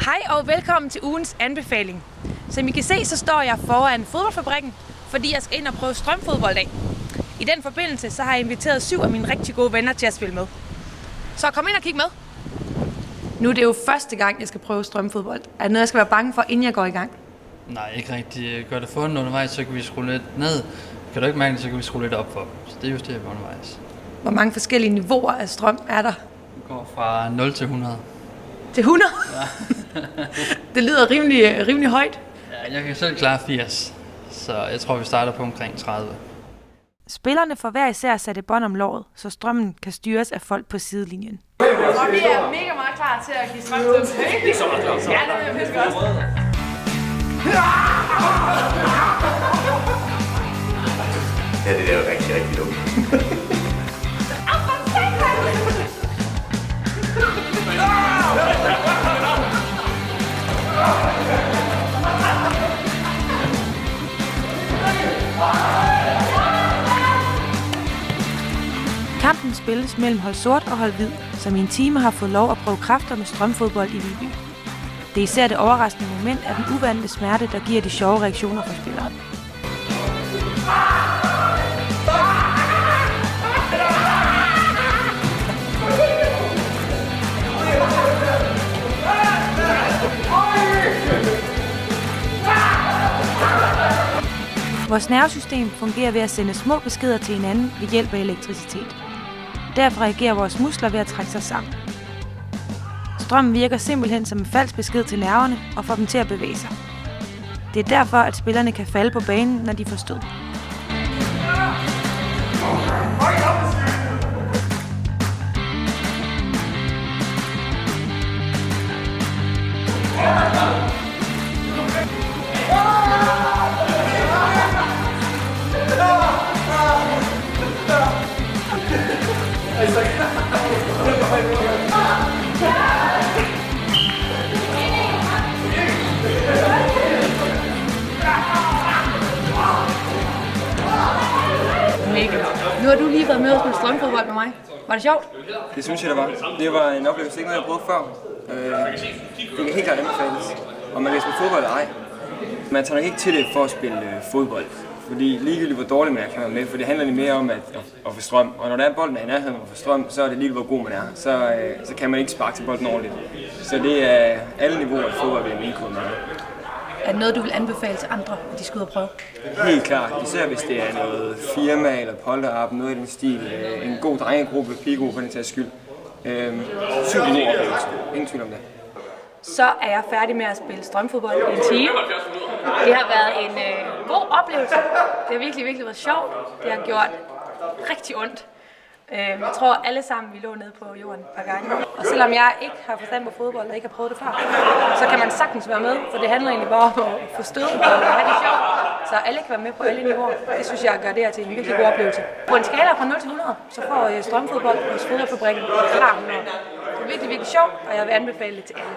Hej og velkommen til ugens anbefaling. Som I kan se, så står jeg foran fodboldfabrikken, fordi jeg skal ind og prøve strømfodbold af. I den forbindelse så har jeg inviteret 7 af mine rigtig gode venner til at spille med. Så kom ind og kig med. Nu er det jo første gang, jeg skal prøve strømfodbold. Er det noget, jeg skal være bange for, inden jeg går i gang? Nej, ikke rigtig. Gør det fundet undervejs, så kan vi skrue lidt ned. Kan du ikke mærke det, så kan vi skrue lidt op for. Så det justerer vi undervejs. Hvor mange forskellige niveauer af strøm er der? Det går fra 0 til 100. Til 100? Ja. Det lyder rimelig højt. Ja, jeg kan selv klare 80, så jeg tror, vi starter på omkring 30. Spillerne får hver især sat et bånd om låret, så strømmen kan styres af folk på sidelinjen. Og vi er mega meget klar til at give strøm til dem. Det er så meget klar. Ja, det er også. Ja, det er jo rigtig dumt. Kampen spilles mellem hold sort og hold hvid, som i en time har fået lov at prøve kræfter med strømfodbold i Viby. Det er især det overraskende moment af den uvante smerte, der giver de sjove reaktioner for spilleren. Vores nervesystem fungerer ved at sende små beskeder til hinanden ved hjælp af elektricitet. Derfor reagerer vores muskler ved at trække sig sammen. Strømmen virker simpelthen som en falsk besked til nerverne og får dem til at bevæge sig. Det er derfor, at spillerne kan falde på banen, når de får stød. Nu har du lige været med og spille strømfodbold med mig. Var det sjovt? Det synes jeg, det var. Det var en oplevelse, ikke noget, jeg har prøvet før. Det kan helt klart anbefales. Og man kan spille fodbold eller ej. Man tager nok ikke til det for at spille fodbold. Fordi ligegyldigt hvor dårlig man er, kan man med. For det handler lidt mere om at få strøm. Og når der er bolden, der er i nærheden og få strøm, så er det ligegyldigt hvor god man er. Så kan man ikke sparke til bolden ordentligt. Så det er alle niveauer af fodbold, vil jeg mene kunne meget. Er det noget, du vil anbefale til andre, at de skal ud og prøve? Helt klart. Især hvis det er noget firma eller polterap, noget i den stil. En god drengegruppe, pigegruppe for den tages skyld. Super god oplevelse. Ingen tvivl om det. Så er jeg færdig med at spille strømfodbold i en time. Det har været en god oplevelse. Det har virkelig været sjovt. Det har gjort rigtig ondt. Jeg tror alle sammen, vi lå nede på jorden et par gange. Og selvom jeg ikke har forstand på fodbold og ikke har prøvet det før, så kan man sagtens være med, for det handler egentlig bare om at få stød og have det sjovt. Så alle kan være med på alle niveauer. Det synes jeg gør det her til en virkelig god oplevelse. På en skala fra 0 til 100, så får strømfodbold hos fodboldfabrikken klar 100. Det er virkelig sjovt, og jeg vil anbefale det til alle.